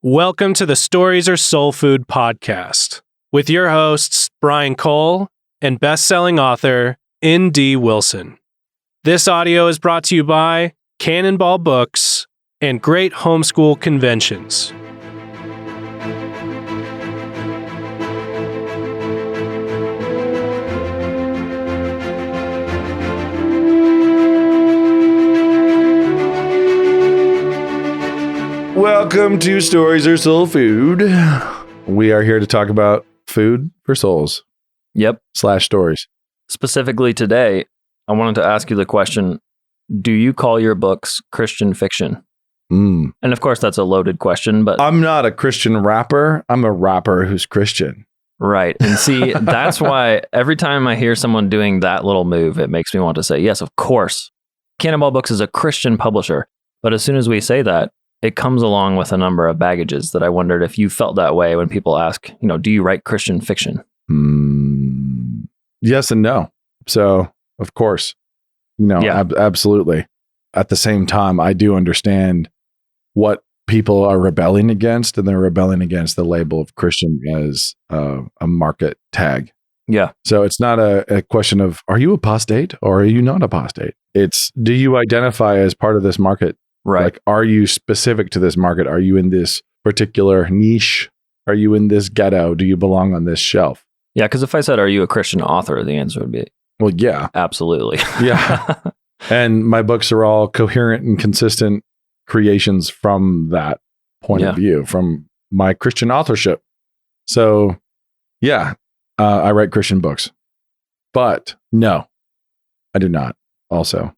Welcome to the Stories Are Soul Food podcast with your hosts, Brian Cole and best-selling author, N.D. Wilson. This audio is brought to you by Cannonball Books and Great Homeschool Conventions. Welcome to Stories Are Soul Food. We are here to talk about food for souls. Yep. /stories. Specifically today, I wanted to ask you the question, do you call your books Christian fiction? And of course, that's a loaded question, but... I'm not a Christian rapper. I'm a rapper who's Christian. Right. And see, that's why every time I hear someone doing that little move, it makes me want to say, yes, of course. Cannonball Books is a Christian publisher. But as soon as we say that, it comes along with a number of baggages that I wondered if you felt that way when people ask, do you write Christian fiction? Yes and no. So, of course, absolutely. At the same time, I do understand what people are rebelling against, and they're rebelling against the label of Christian as a market tag. Yeah. So it's not a question of, are you apostate or are you not apostate? It's, do you identify as part of this market? Right. Like, are you specific to this market? Are you in this particular niche? Are you in this ghetto? Do you belong on this shelf? Yeah, because if I said, are you a Christian author? The answer would be, well, yeah. Absolutely. Yeah. And my books are all coherent and consistent creations from that point of view, from my Christian authorship. So, yeah, I write Christian books. But no, I do not also.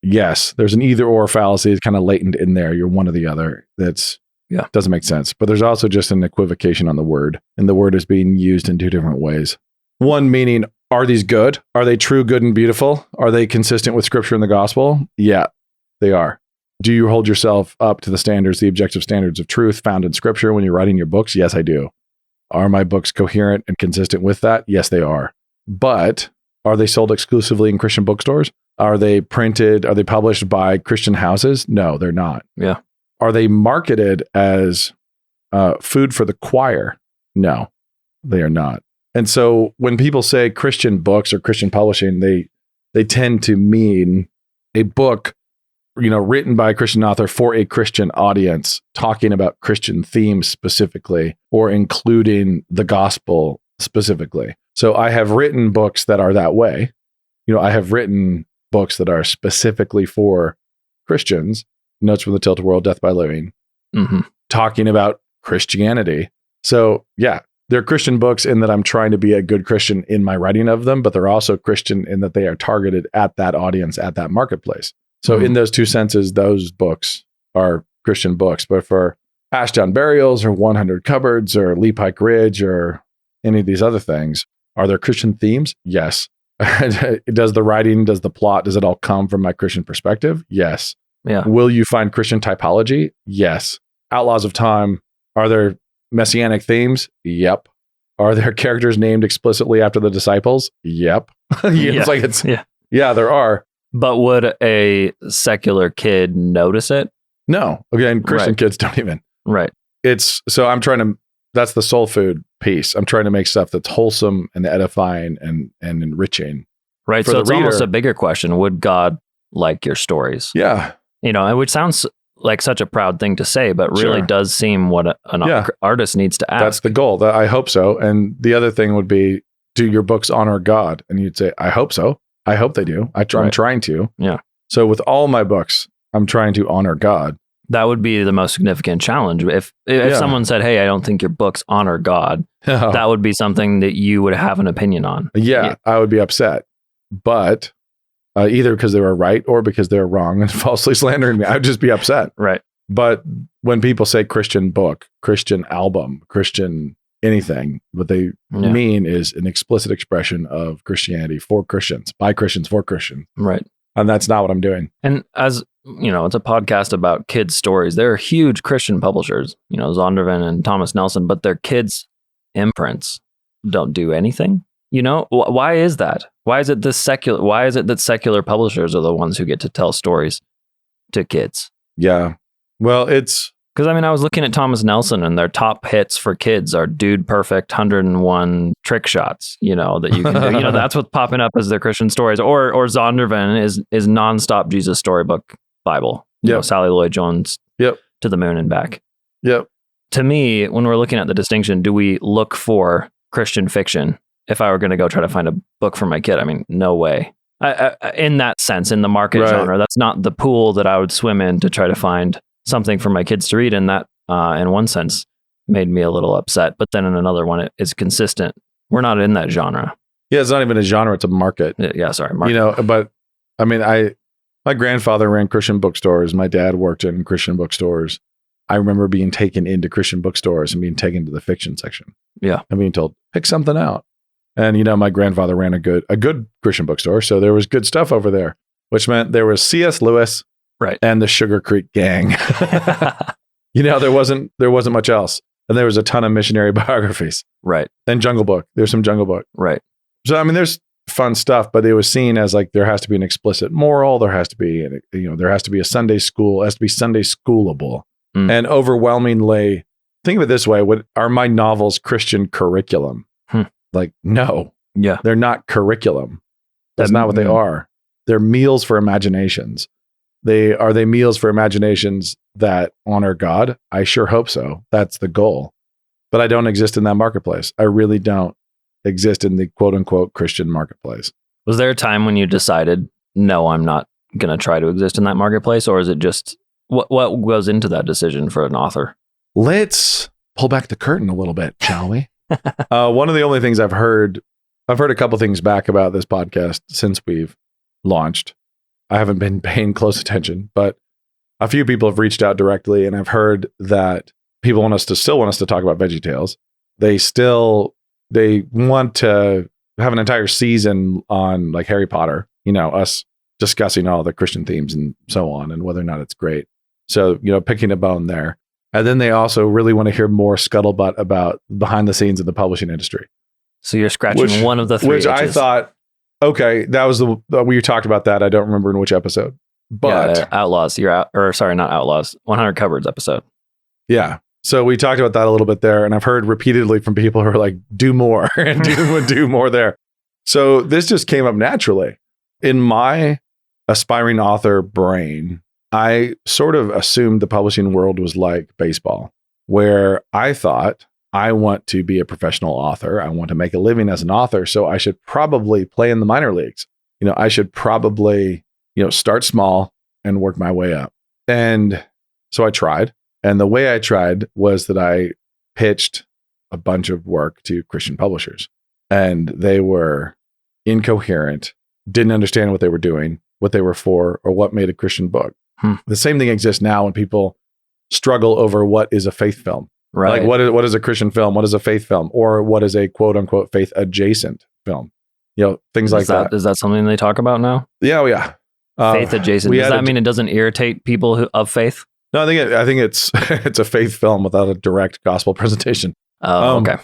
Yes, there's an either or fallacy. It's kind of latent in there. You're one or the other. Doesn't make sense. But there's also just an equivocation on the word. And the word is being used in two different ways. One meaning, are these good? Are they true, good, and beautiful? Are they consistent with scripture and the gospel? Yeah, they are. Do you hold yourself up to the standards, the objective standards of truth found in scripture when you're writing your books? Yes, I do. Are my books coherent and consistent with that? Yes, they are. But are they sold exclusively in Christian bookstores? Are they printed? Are they published by Christian houses? No, they're not. Yeah. Are they marketed as food for the choir? No, they are not. And so when people say Christian books or Christian publishing, they tend to mean a book, written by a Christian author for a Christian audience, talking about Christian themes specifically, or including the gospel specifically. So I have written books that are that way. I have written books that are specifically for Christians, Notes from the Tilted World, Death by Living, talking about Christianity. So yeah, they're Christian books in that I'm trying to be a good Christian in my writing of them, but they're also Christian in that they are targeted at that audience, at that marketplace. So in those two senses, those books are Christian books. But for Ashdown Burials or 100 Cupboards or Lee Pike Ridge or any of these other things, are there Christian themes? Yes. Does the writing, does the plot, does it all come from my Christian perspective? Yes. Yeah. Will you find Christian typology? Yes. Outlaws of Time, are there messianic themes? Yep. Are there characters named explicitly after the disciples? Yep. Yeah, there are. But would a secular kid notice it? No. Again, Christian kids don't even. Right. That's the soul food piece. I'm trying to make stuff that's wholesome and edifying and enriching. Right. So it's almost a bigger question. Would God like your stories? Yeah. Which sounds like such a proud thing to say, but really does seem what an artist needs to ask. That's the goal. I hope so. And the other thing would be, do your books honor God? And you'd say, I hope so. I hope they do. I'm trying to. Yeah. So with all my books, I'm trying to honor God. That would be the most significant challenge. If someone said, hey, I don't think your books honor God, that would be something that you would have an opinion on. Yeah, I would be upset. But either because they were right or because they were wrong and falsely slandering me, I would just be upset. Right. But when people say Christian book, Christian album, Christian anything, what they mean is an explicit expression of Christianity for Christians, by Christians, for Christians. Right. And that's not what I'm doing. And as it's a podcast about kids' stories. There are huge Christian publishers, Zondervan and Thomas Nelson, but their kids' imprints don't do anything. Why is that? Why is it that secular publishers are the ones who get to tell stories to kids? Yeah. Well, it's Because I was looking at Thomas Nelson, and their top hits for kids are Dude Perfect, 101 trick shots, that you can do. That's what's popping up as their Christian stories. Or Zondervan is nonstop Jesus storybook Bible. Sally Lloyd Jones to the moon and back. Yep. To me, when we're looking at the distinction, do we look for Christian fiction? If I were going to go try to find a book for my kid, no way. In that sense, in the market genre, that's not the pool that I would swim in to try to find something for my kids to read. And that, in one sense, made me a little upset. But then in another one, it's consistent. We're not in that genre. Yeah, it's not even a genre; it's a market. Yeah, sorry, market. But my grandfather ran Christian bookstores. My dad worked in Christian bookstores. I remember being taken into Christian bookstores and being taken to the fiction section. Yeah, and being told pick something out. And my grandfather ran a good Christian bookstore, so there was good stuff over there, which meant there was C.S. Lewis. Right. And the Sugar Creek Gang. There wasn't much else. And there was a ton of missionary biographies. Right. And Jungle Book. There's some Jungle Book. Right. So, there's fun stuff, but it was seen as like, there has to be an explicit moral. There has to be, there has to be a Sunday school. It has to be Sunday schoolable. And overwhelmingly, think of it this way. Are my novels Christian curriculum? Like, no. Yeah. They're not curriculum. That's not what they are. They're meals for imaginations. Are they meals for imaginations that honor God? I sure hope so. That's the goal. But I don't exist in that marketplace. I really don't exist in the quote unquote Christian marketplace. Was there a time when you decided, no, I'm not going to try to exist in that marketplace? Or is it just, what goes into that decision for an author? Let's pull back the curtain a little bit, shall we? One of the only things I've heard a couple things back about this podcast since we've launched. I haven't been paying close attention, but a few people have reached out directly, and I've heard that people still want us to talk about VeggieTales. They want to have an entire season on like Harry Potter, us discussing all the Christian themes and so on, and whether or not it's great. So, picking a bone there. And then they also really want to hear more scuttlebutt about behind the scenes of the publishing industry. So you're scratching one of the three Which I thought, okay, that was we talked about that. I don't remember in which episode, but Outlaws. Not Outlaws. 100 Cupboards episode. Yeah. So we talked about that a little bit there, and I've heard repeatedly from people who are like, "Do more and do more there." So this just came up naturally in my aspiring author brain. I sort of assumed the publishing world was like baseball, where I thought, I want to be a professional author. I want to make a living as an author. So I should probably play in the minor leagues. I should probably, start small and work my way up. And so I tried. And the way I tried was that I pitched a bunch of work to Christian publishers, and they were incoherent, didn't understand what they were doing, what they were for, or what made a Christian book. The same thing exists now when people struggle over what is a faith film. Right. Like what is a Christian film? What is a faith film? Or what is a quote unquote faith adjacent film? Things like that. Is that something they talk about now? Yeah. Yeah. Faith adjacent. Does that mean it doesn't irritate people of faith? No, I think it's it's a faith film without a direct gospel presentation. Oh, okay.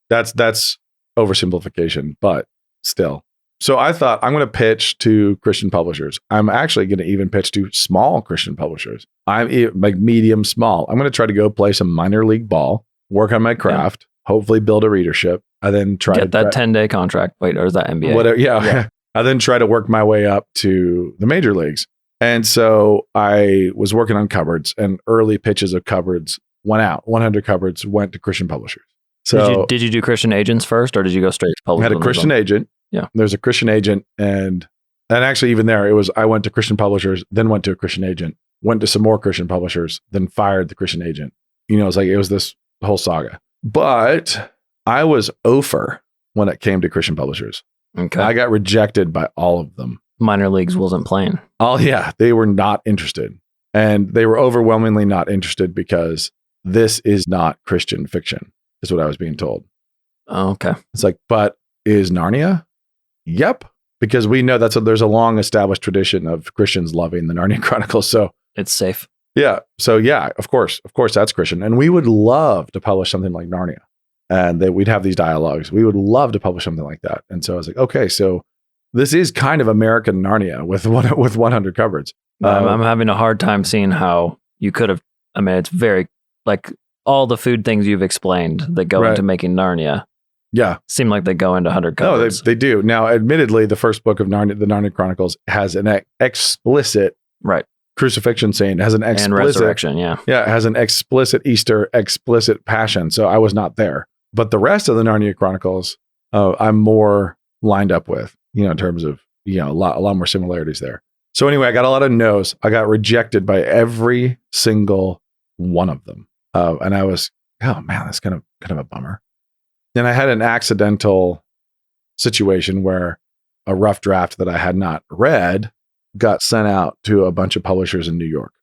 That's oversimplification, but still. So I thought I'm going to pitch to Christian publishers. I'm actually going to even pitch to small Christian publishers. I'm like medium small. I'm going to try to go play some minor league ball, work on my craft, hopefully build a readership, and then get that 10-day contract. Wait, or is that NBA? Whatever. Yeah. I then try to work my way up to the major leagues. And so I was working on cupboards, and early pitches of cupboards went out. 100 cupboards went to Christian publishers. So did you do Christian agents first, or did you go straight to publishers? I had a Christian agent. Yeah. There's a Christian agent, and actually even there, I went to Christian publishers, then went to a Christian agent, went to some more Christian publishers, then fired the Christian agent. It was this whole saga. But I was over when it came to Christian publishers. Okay. I got rejected by all of them. Minor leagues wasn't playing. Oh yeah, they were not interested. And they were overwhelmingly not interested because this is not Christian fiction, is what I was being told. Oh, okay. It's like, but is Narnia? Yep. Because we know there's a long established tradition of Christians loving the Narnia Chronicles. So it's safe. Yeah. So yeah, of course that's Christian. And we would love to publish something like Narnia. And we'd have these dialogues. We would love to publish something like that. And so I was like, okay, so this is kind of American Narnia with 100 cupboards. I'm having a hard time seeing how you could have. It's very like all the food things you've explained that go Right. into making Narnia Yeah. seem like they go into 100 No, cupboards. they do. Now, admittedly, the first book of Narnia, the Narnia Chronicles, has an explicit right. crucifixion scene, has an And explicit resurrection, yeah. Yeah, it has an explicit Easter, explicit passion. So I was not there. But the rest of the Narnia Chronicles, I'm more lined up with, in terms of, a lot more similarities there. So anyway, I got a lot of no's. I got rejected by every single one of them. And I was, oh man, that's kind of a bummer. Then I had an accidental situation where a rough draft that I had not read got sent out to a bunch of publishers in New York.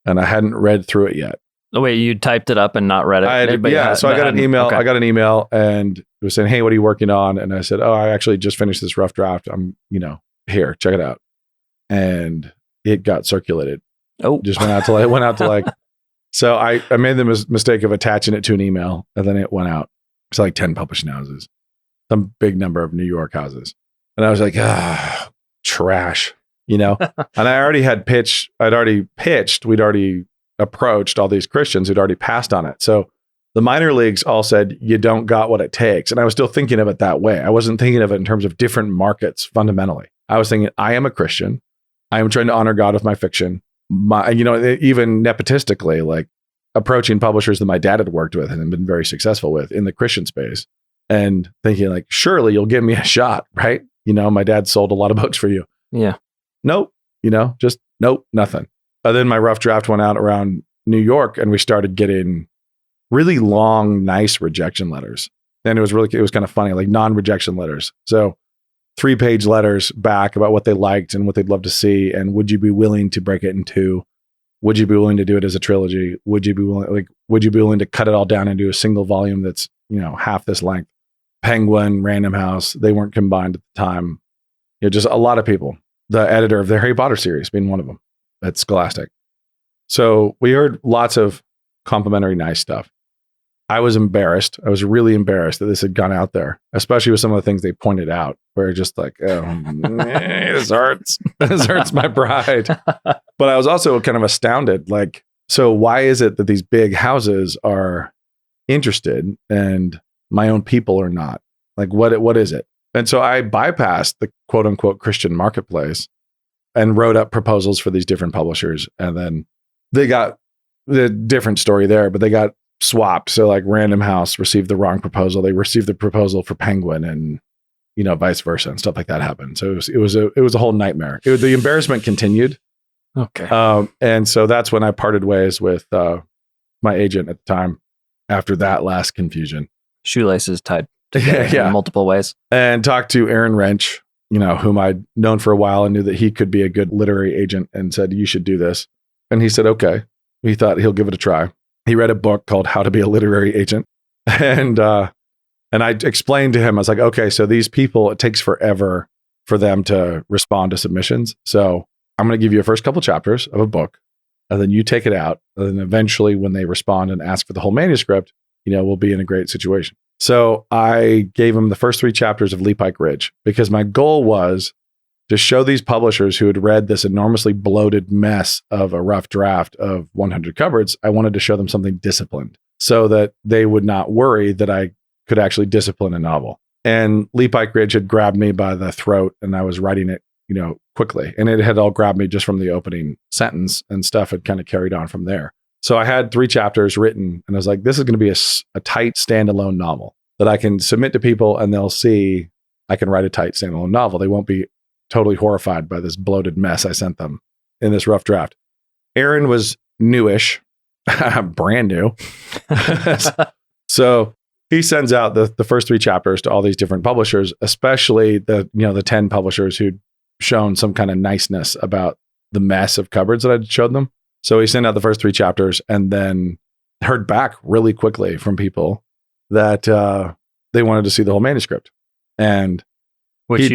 And I hadn't read through it yet. Oh, wait, you typed it up and not read it? So I got an email. Okay. I got an email and it was saying, "Hey, what are you working on?" And I said, "Oh, I actually just finished this rough draft. I'm, here, check it out." And it got circulated. Oh, Just went out to like. So I made the mistake of attaching it to an email, and then it went out. It's like 10 publishing houses, some big number of New York houses, and I was like, trash, And I already had pitched. I'd already pitched. We'd already approached all these Christians who'd already passed on it. So the minor leagues all said, "You don't got what it takes." And I was still thinking of it that way. I wasn't thinking of it in terms of different markets fundamentally. I was thinking, I am a Christian. I am trying to honor God with my fiction. Even nepotistically, like approaching publishers that my dad had worked with and been very successful with in the Christian space, and thinking like, surely you'll give me a shot, right? My dad sold a lot of books for you. yeah. Nope. Just nope, nothing. Then my rough draft went out around New York, and we started getting really long, nice rejection letters. And it was kind of funny, like non-rejection letters. So 3-page letters back about what they liked and what they'd love to see. And would you be willing to break it in 2? Would you be willing to do it as a trilogy? Would you be willing to cut it all down into a single volume that's, half this length? Penguin, Random House, they weren't combined at the time. Just a lot of people. The editor of the Harry Potter series being one of them at Scholastic. So we heard lots of complimentary, nice stuff. I was embarrassed. I was really embarrassed that this had gone out there, especially with some of the things they pointed out, where just like, this hurts. This hurts my pride. But I was also kind of astounded. Like, so why is it that these big houses are interested and my own people are not? Like, what is it? And so I bypassed the quote unquote Christian marketplace and wrote up proposals for these different publishers. And then they got the different story there, but they got swapped. So like Random House received the wrong proposal. They received the proposal for Penguin, and vice versa, and stuff like that happened. So it was a whole nightmare. The embarrassment continued. Okay. And so that's when I parted ways with my agent at the time after that last confusion. Shoelaces tied together in multiple ways. And talked to Aaron Wrench, whom I'd known for a while and knew that he could be a good literary agent, and said, "You should do this." And he said, okay. He thought he'll give it a try. He read a book called How to Be a Literary Agent. And I explained to him, I was like, okay, so these people, it takes forever for them to respond to submissions. So I'm going to give you a first couple chapters of a book, and then you take it out. And then eventually when they respond and ask for the whole manuscript, we'll be in a great situation. So I gave him the first 3 chapters of Lee Pike Ridge, because my goal was to show these publishers who had read this enormously bloated mess of a rough draft of 100 cupboards. I wanted to show them something disciplined so that they would not worry that I could actually discipline a novel. And Lee Pike Ridge had grabbed me by the throat, and I was writing it, quickly. And it had all grabbed me just from the opening sentence, and stuff had kind of carried on from there. So I had 3 chapters written, and I was like, this is going to be a tight standalone novel that I can submit to people, and they'll see I can write a tight standalone novel. They won't be totally horrified by this bloated mess I sent them in this rough draft. Aaron was newish, brand new. So he sends out the first 3 chapters to all these different publishers, especially the 10 publishers who'd shown some kind of niceness about the mess of cupboards that I'd showed them. So he sent out the first 3 chapters, and then heard back really quickly from people that they wanted to see the whole manuscript. And which you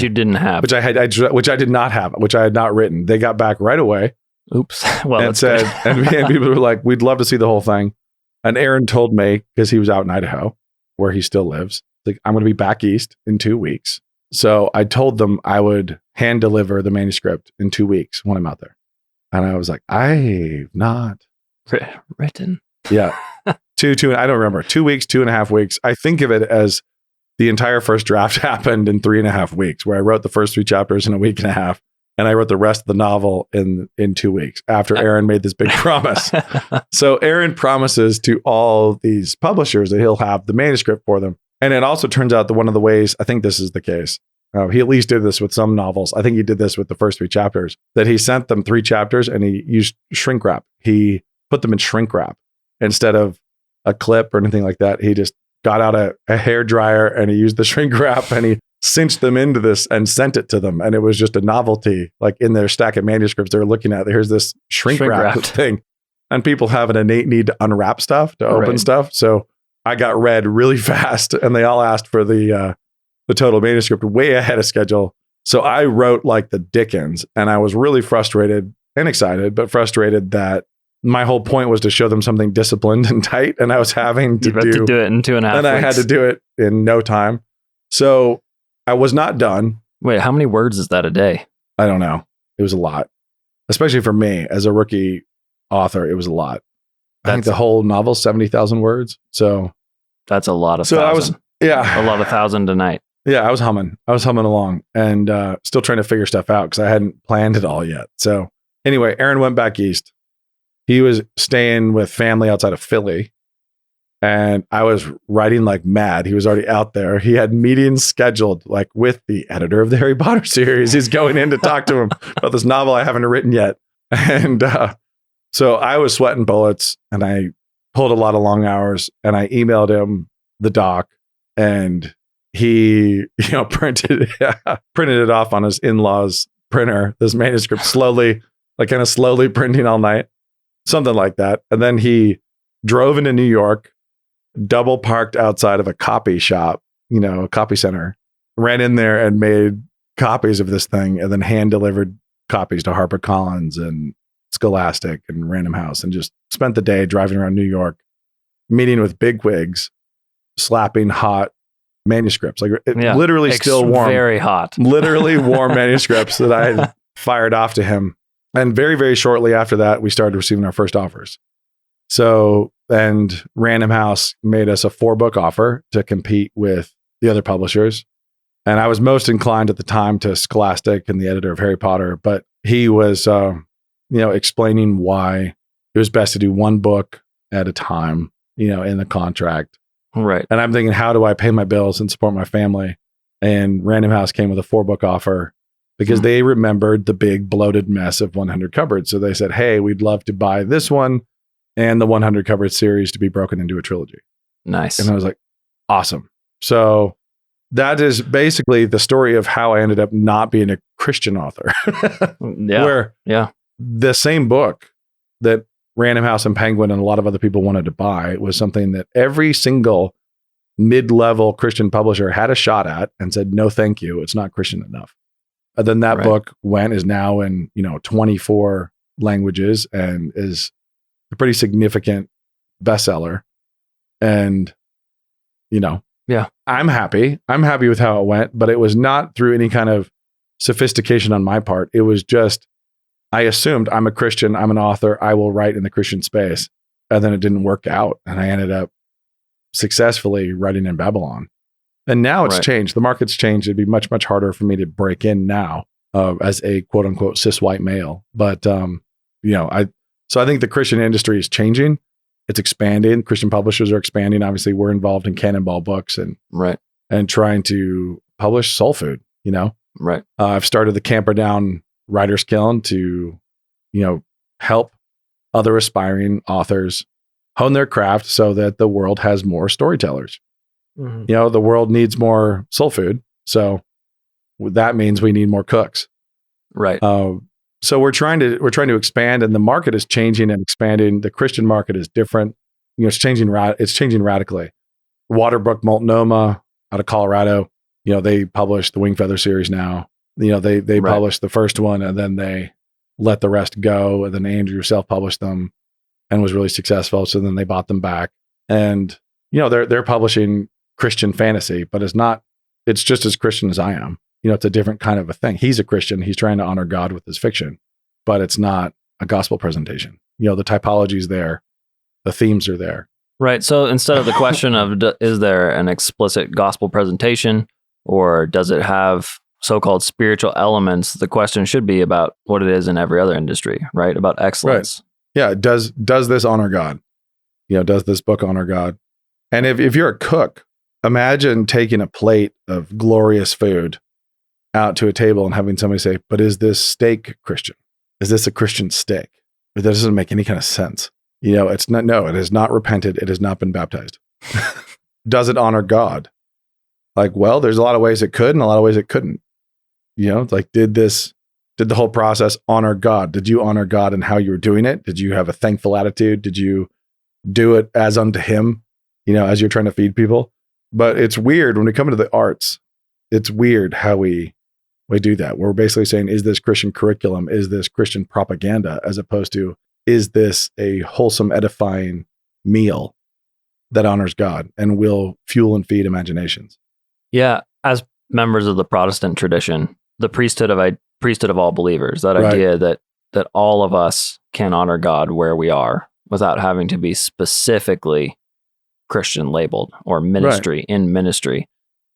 didn't have, which I did not have, which I had not written. They got back right away. Oops. Well, and said, and people were like, "We'd love to see the whole thing." And Aaron told me, because he was out in Idaho, where he still lives, like, "I'm going to be back east in 2 weeks." So I told them I would hand deliver the manuscript in 2 weeks when I'm out there. And I was like, I've not written Yeah. Two, I don't remember. 2 weeks, 2.5 weeks. I think of it as the entire first draft happened in 3.5 weeks, where I wrote the first 3 chapters in a week and a half. And I wrote the rest of the novel in 2 weeks after Aaron made this big promise. So Aaron promises to all these publishers that he'll have the manuscript for them. And it also turns out that one of the ways, I think this is the case, he at least did this with some novels. I think he did this with the first 3 chapters, that he sent them 3 chapters and he used shrink wrap. He put them in shrink wrap instead of a clip or anything like that. He just got out a hair dryer and he used the shrink wrap and he cinched them into this and sent it to them. And it was just a novelty, like in their stack of manuscripts they're looking at. Here's this shrink wrap thing. And people have an innate need to unwrap stuff, to open stuff. So I got read really fast and they all asked for the total manuscript way ahead of schedule. So I wrote like the Dickens and I was really frustrated and excited, but frustrated that my whole point was to show them something disciplined and tight. And I was having to do it in 2.5 weeks. And I had to do it in no time. So I was not done. Wait, how many words is that a day? I don't know. It was a lot, especially for me as a rookie author. It was a lot. I think the whole novel, 70,000 words. So that's a lot of. So 1,000. A lot of 1,000 a night. Yeah, I was humming along and still trying to figure stuff out because I hadn't planned it all yet. So anyway, Aaron went back east. He was staying with family outside of Philly. And I was writing like mad. He was already out there. He had meetings scheduled like with the editor of the Harry Potter series. He's going in to talk to him about this novel I haven't written yet. And so I was sweating bullets and I pulled a lot of long hours and I emailed him the doc and he, printed it off on his in-laws printer, this manuscript slowly printing all night, something like that. And then he drove into New York, double parked outside of a copy shop, a copy center, ran in there and made copies of this thing and then hand delivered copies to HarperCollins and Scholastic and Random House and just spent the day driving around New York, meeting with bigwigs, slapping hot manuscripts, literally still warm, very hot, literally warm manuscripts that I had fired off to him. And very, very shortly after that, we started receiving our first offers. So, and Random House made us a 4-book offer to compete with the other publishers. And I was most inclined at the time to Scholastic and the editor of Harry Potter, but he was, explaining why it was best to do 1 book at a time, in the contract. Right. And I'm thinking, how do I pay my bills and support my family? And Random House came with a 4-book offer because they remembered the big bloated mess of 100 Cupboards. So they said, hey, we'd love to buy this one and the 100 Cupboards series to be broken into a trilogy. Nice. And I was like, awesome. So that is basically the story of how I ended up not being a Christian author. Where the same book that Random House and Penguin and a lot of other people wanted to buy was something that every single mid-level Christian publisher had a shot at and said, no, thank you. It's not Christian enough. And then that book is now in, 24 languages and is a pretty significant bestseller. And, I'm happy. I'm happy with how it went, but it was not through any kind of sophistication on my part. It was just, I assumed I'm a Christian, I'm an author, I will write in the Christian space. And then it didn't work out. And I ended up successfully writing in Babylon. And now it's changed. The market's changed. It'd be much, much harder for me to break in now as a quote unquote cis white male. But, so I think the Christian industry is changing. It's expanding. Christian publishers are expanding. Obviously, we're involved in Cannonball Books and trying to publish soul food, I've started the Camper Down Writers Kiln to, help other aspiring authors hone their craft so that the world has more storytellers. Mm-hmm. The world needs more soul food. So that means we need more cooks. Right. So we're trying to expand, and the market is changing and expanding. The Christian market is different. It's changing radically. Waterbrook Multnomah out of Colorado, they publish the Wing Feather series now. They published the first one and then they let the rest go. And then Andrew self-published them and was really successful. So then they bought them back. And, they're publishing Christian fantasy, but it's just as Christian as I am. It's a different kind of a thing. He's a Christian. He's trying to honor God with his fiction, but it's not a gospel presentation. The typology is there. The themes are there. Right. So instead of the question of is there an explicit gospel presentation or does it have so-called spiritual elements, the question should be about what it is in every other industry, right? About excellence. Right. Yeah. Does this honor God? Does this book honor God? And if you're a cook, imagine taking a plate of glorious food out to a table and having somebody say, but is this steak Christian? Is this a Christian steak? That doesn't make any kind of sense. It's not, no, it has not repented. It has not been baptized. Does it honor God? Well, there's a lot of ways it could and a lot of ways it couldn't. Did the whole process honor God? Did you honor God in how you were doing it? Did you have a thankful attitude? Did you do it as unto him, as you're trying to feed people? But it's weird when we come into the arts, it's weird how we do that. We're basically saying, is this Christian curriculum? Is this Christian propaganda? As opposed to, is this a wholesome, edifying meal that honors God and will fuel and feed imaginations? Yeah. As members of the Protestant tradition, the priesthood of all believers, that idea that all of us can honor God where we are without having to be specifically Christian labeled or ministry in ministry,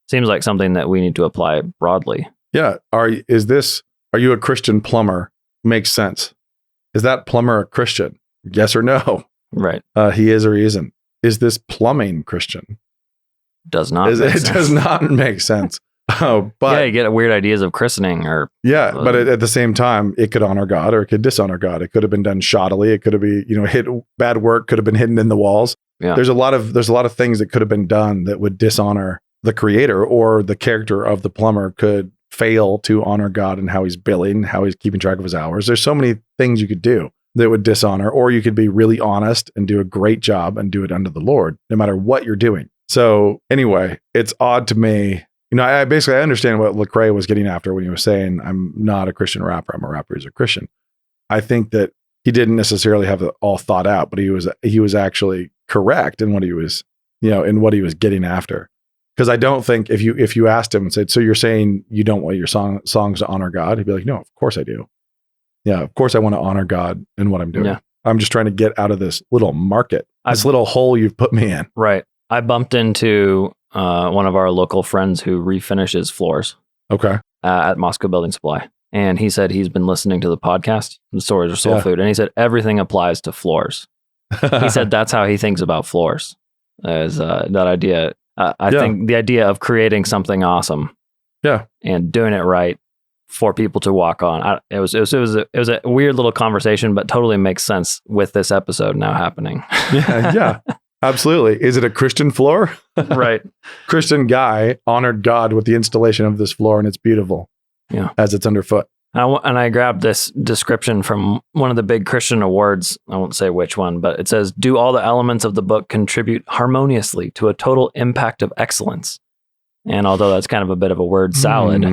seems like something that we need to apply broadly. Yeah. Are you a Christian plumber? Makes sense. Is that plumber a Christian? Yes or no? Right. He is or he isn't. Is this plumbing Christian? Does not. Does not make sense. Oh, but you get weird ideas of christening or but at the same time, it could honor God or it could dishonor God. It could have been done shoddily. It could have been bad work could have been hidden in the walls. Yeah. There's a lot of things that could have been done that would dishonor the creator, or the character of the plumber could fail to honor God and how he's billing, how he's keeping track of his hours. There's so many things you could do that would dishonor, or you could be really honest and do a great job and do it unto the Lord, no matter what you're doing. So anyway, it's odd to me. I understand what Lecrae was getting after when he was saying, I'm not a Christian rapper. I'm a rapper who's a Christian. I think that he didn't necessarily have it all thought out, but he was actually correct in what he was, in what he was getting after. Because I don't think if you asked him and said, so you're saying you don't want your songs to honor God? He'd be like, no, of course I do. Yeah, of course I want to honor God in what I'm doing. Yeah. I'm just trying to get out of this little market, this little hole you've put me in. Right. I bumped into one of our local friends who refinishes floors. Okay. At Moscow Building Supply. And he said he's been listening to the podcast, The Stories of Soul Food. And he said everything applies to floors. He said that's how he thinks about floors. As that idea. I think the idea of creating something awesome, and doing it right for people to walk on. It was a weird little conversation, but totally makes sense with this episode now happening. Yeah, absolutely. Is it a Christian floor? Right. Christian guy honored God with the installation of this floor, and it's beautiful. Yeah, as it's underfoot. And I grabbed this description from one of the big Christian awards. I won't say which one, but it says, do all the elements of the book contribute harmoniously to a total impact of excellence? And although that's kind of a bit of a word salad,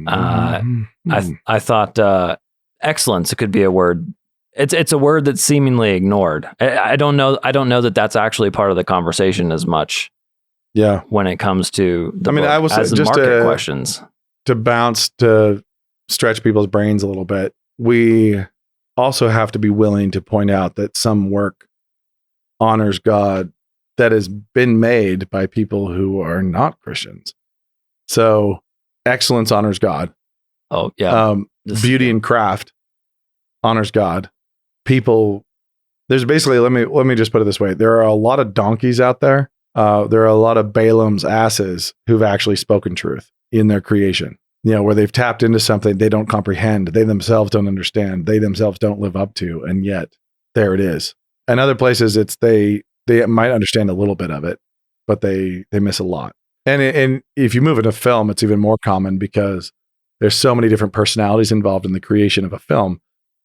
I thought excellence, it could be a word. It's a word that's seemingly ignored. I don't know that that's actually part of the conversation as much. Yeah. When it comes to the book, I will say, as just market questions. To stretch people's brains a little bit, we also have to be willing to point out that some work honors God that has been made by people who are not Christians. So excellence honors God. Oh, yeah. Beauty and craft honors God. People, there's basically, let me just put it this way. There are a lot of donkeys out there. There are a lot of Balaam's asses who've actually spoken truth in their creation. Where they've tapped into something they don't comprehend, they themselves don't understand, they themselves don't live up to, and yet there it is. And other places, it's they might understand a little bit of it, but they miss a lot. And if you move into film, it's even more common because there's so many different personalities involved in the creation of a film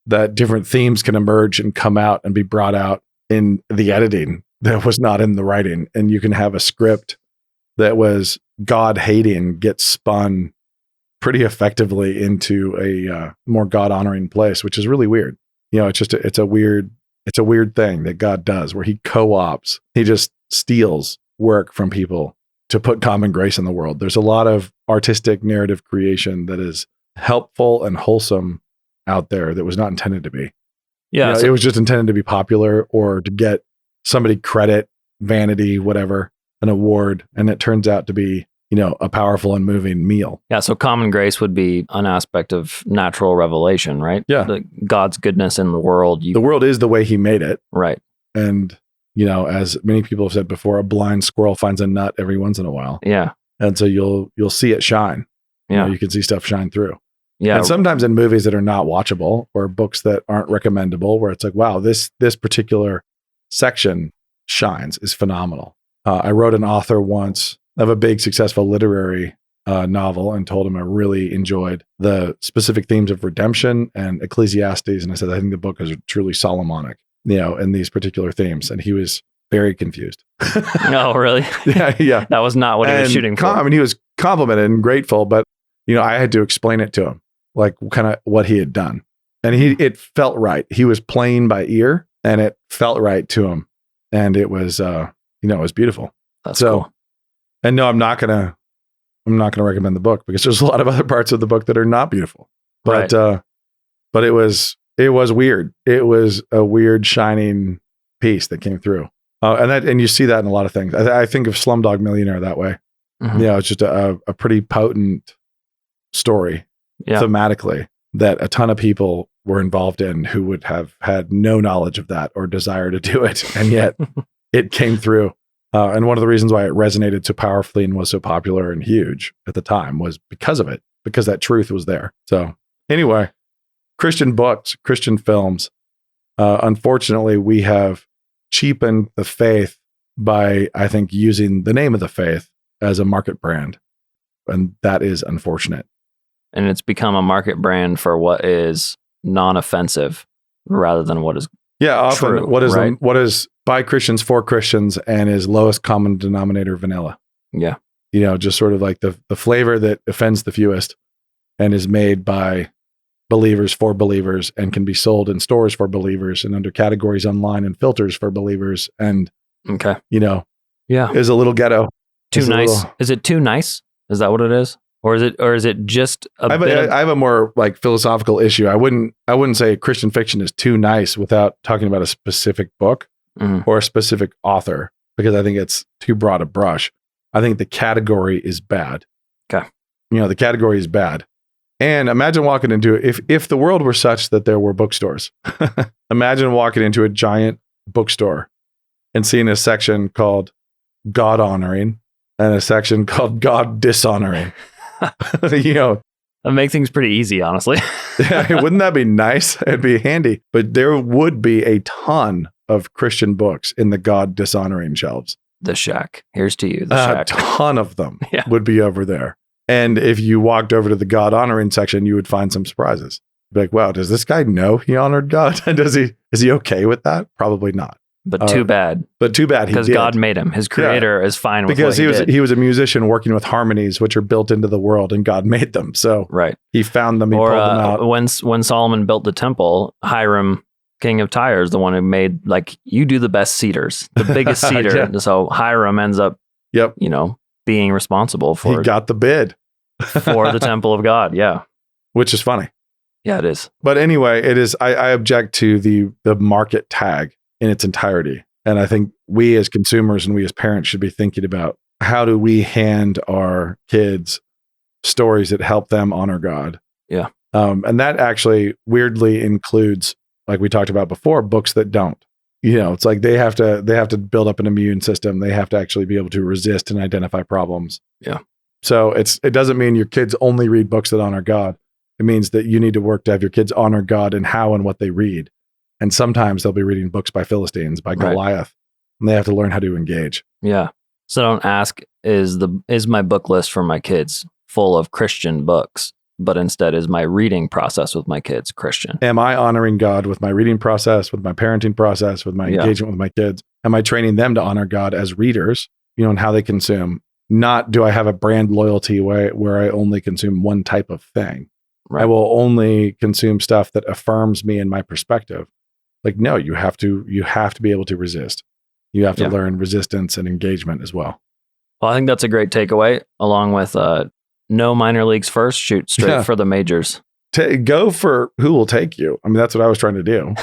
that different themes can emerge and come out and be brought out in the editing that was not in the writing. And you can have a script that was God hating get spun pretty effectively into a more God honoring place, which is really weird. It's a weird thing that God does where he co-ops, he just steals work from people to put common grace in the world. There's a lot of artistic narrative creation that is helpful and wholesome out there that was not intended to be. Yeah. It was just intended to be popular or to get somebody credit, vanity, whatever, an award, and it turns out to be, a powerful and moving meal. Yeah. So common grace would be an aspect of natural revelation, right? Yeah. God's goodness in the world. The world is the way he made it. Right. And, as many people have said before, a blind squirrel finds a nut every once in a while. Yeah. And so you'll see it shine. Yeah. You can see stuff shine through. Yeah. And sometimes in movies that are not watchable or books that aren't recommendable, where it's like, wow, this particular section shines, is phenomenal. I wrote an author once of a big successful literary novel and told him I really enjoyed the specific themes of redemption and Ecclesiastes. And I said, I think the book is truly Solomonic, in these particular themes. And he was very confused. No, really? Yeah. That was not what he was shooting for. He was complimented and grateful, but, I had to explain it to him, like kind of what he had done. And it felt right. He was playing by ear and it felt right to him. And it was, it was beautiful. That's cool. And no, I'm not gonna recommend the book because there's a lot of other parts of the book that are not beautiful. But but it was weird. It was a weird shining piece that came through. And you see that in a lot of things. I think of Slumdog Millionaire that way. Mm-hmm. It's just a pretty potent story thematically that a ton of people were involved in who would have had no knowledge of that or desire to do it, and yet it came through. And one of the reasons why it resonated so powerfully and was so popular and huge at the time was because of it, because that truth was there. So anyway, Christian books, Christian films, unfortunately, we have cheapened the faith by, I think, using the name of the faith as a market brand. And that is unfortunate. And it's become a market brand for what is non-offensive rather than what is often true, what is by Christians for Christians and is lowest common denominator vanilla. Yeah. Just sort of like the flavor that offends the fewest and is made by believers for believers and can be sold in stores for believers and under categories online and filters for believers. And, is a little ghetto. Too nice. Is it too nice? Is that what it is? Or is it just I have a more like philosophical issue. I wouldn't say Christian fiction is too nice without talking about a specific book or a specific author, because I think it's too broad a brush. I think the category is bad. Okay. The category is bad. And imagine walking into it. If the world were such that there were bookstores, imagine walking into a giant bookstore and seeing a section called God honoring and a section called God dishonoring. That make things pretty easy, honestly. Yeah, wouldn't that be nice? It'd be handy. But there would be a ton of Christian books in the God dishonoring shelves. The shack. Here's to you, the shack. A ton of them would be over there. And if you walked over to the God honoring section, you would find some surprises. Be like, wow, does this guy know he honored God? Is he okay with that? Probably not. But too bad. Because God made him. His creator is fine with because what he was a musician working with harmonies, which are built into the world, and God made them. So he found them. He pulled them out. When Solomon built the temple, Hiram, king of Tyre, is the one who made, like, you do the best cedars, the biggest cedar. So Hiram ends up, being responsible for. He got the bid for the temple of God. Yeah, which is funny. Yeah, it is. But anyway, it is. I object to the market tag in its entirety. And I think we as consumers and we as parents should be thinking about, how do we hand our kids stories that help them honor God? Yeah. And that actually weirdly includes, like we talked about before, books that don't. It's like they have to build up an immune system. They have to actually be able to resist and identify problems. Yeah. So it doesn't mean your kids only read books that honor God. It means that you need to work to have your kids honor God in how and what they read. And sometimes they'll be reading books by Philistines, by Goliath, and they have to learn how to engage. Yeah. So don't ask, is my book list for my kids full of Christian books? But instead, is my reading process with my kids Christian? Am I honoring God with my reading process, with my parenting process, with my engagement with my kids? Am I training them to honor God as readers, and how they consume? Not do I have a brand loyalty where I only consume one type of thing. Right. I will only consume stuff that affirms me in my perspective. Like, no, you have to be able to resist. You have to learn resistance and engagement as well. Well, I think that's a great takeaway, along with no minor leagues first, shoot straight for the majors. Go for who will take you. I mean, that's what I was trying to do.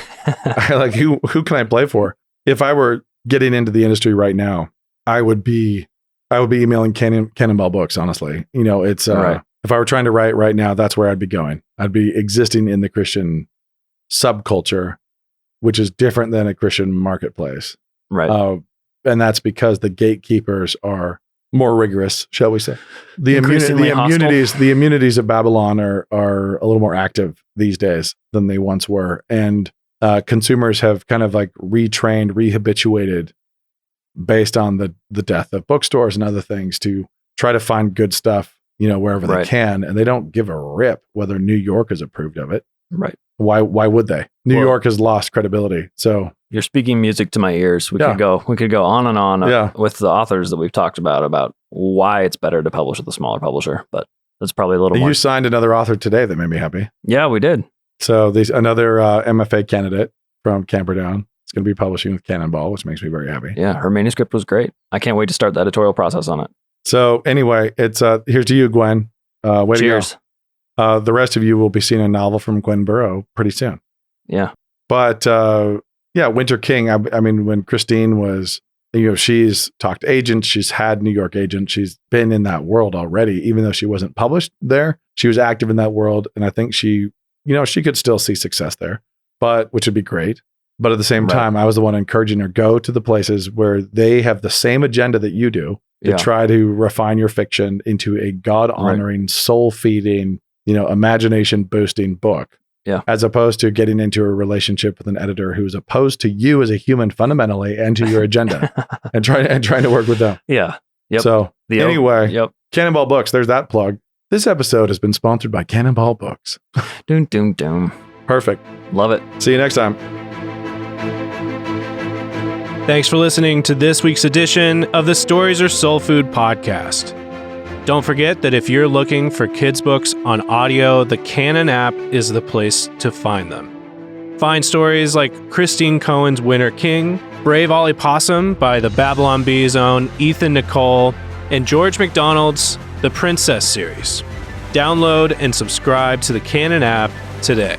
Like, who can I play for? If I were getting into the industry right now, I would be emailing Cannonball Books, honestly. It's Right. if I were trying to write right now, that's where I'd be going. I'd be existing in the Christian subculture, which is different than a Christian marketplace. Right. And that's because the gatekeepers are more rigorous, shall we say. The Increasingly immunities of Babylon are a little more active these days than they once were. And consumers have kind of like retrained, rehabituated based on the death of bookstores and other things to try to find good stuff, wherever they Right. can. And they don't give a rip whether New York has approved of it. Right. Why would they? New Well- York has lost credibility. So You're speaking music to my ears. We Yeah. could go on and on Yeah. with the authors that we've talked about why it's better to publish with a smaller publisher, but that's probably a little more. you signed another author today that made me happy. Yeah, we did. So another MFA candidate from Camperdown. It's going to be publishing with Cannonball, which makes me very happy. Yeah, her manuscript was great. I can't wait to start the editorial process on it. So anyway, it's here's to you, Gwen. Way Cheers. to go. The rest of you will be seeing a novel from Gwen Burrow pretty soon. Yeah. But Winter King. I mean, when Christine was, she's talked to agents. She's had New York agents. She's been in that world already, even though she wasn't published there. She was active in that world, and I think she could still see success there, which would be great. But at the same Right. time, I was the one encouraging her, go to the places where they have the same agenda that you do to Yeah. try to refine your fiction into a God-honoring, soul-feeding, imagination boosting book. Yeah. As opposed to getting into a relationship with an editor who's opposed to you as a human fundamentally and to your agenda and trying to work with them. Yeah. Yep. So anyway, Yep. Cannonball Books, there's that plug. This episode has been sponsored by Cannonball Books. Doom, doom, doom. Perfect. Love it. See you next time. Thanks for listening to this week's edition of the Stories Are Soul Food podcast. Don't forget that if you're looking for kids' books on audio, the Canon app is the place to find them. Find stories like Christine Cohen's Winter King, Brave Ollie Possum by the Babylon Bee's own Ethan Nicole, and George MacDonald's The Princess series. Download and subscribe to the Canon app today.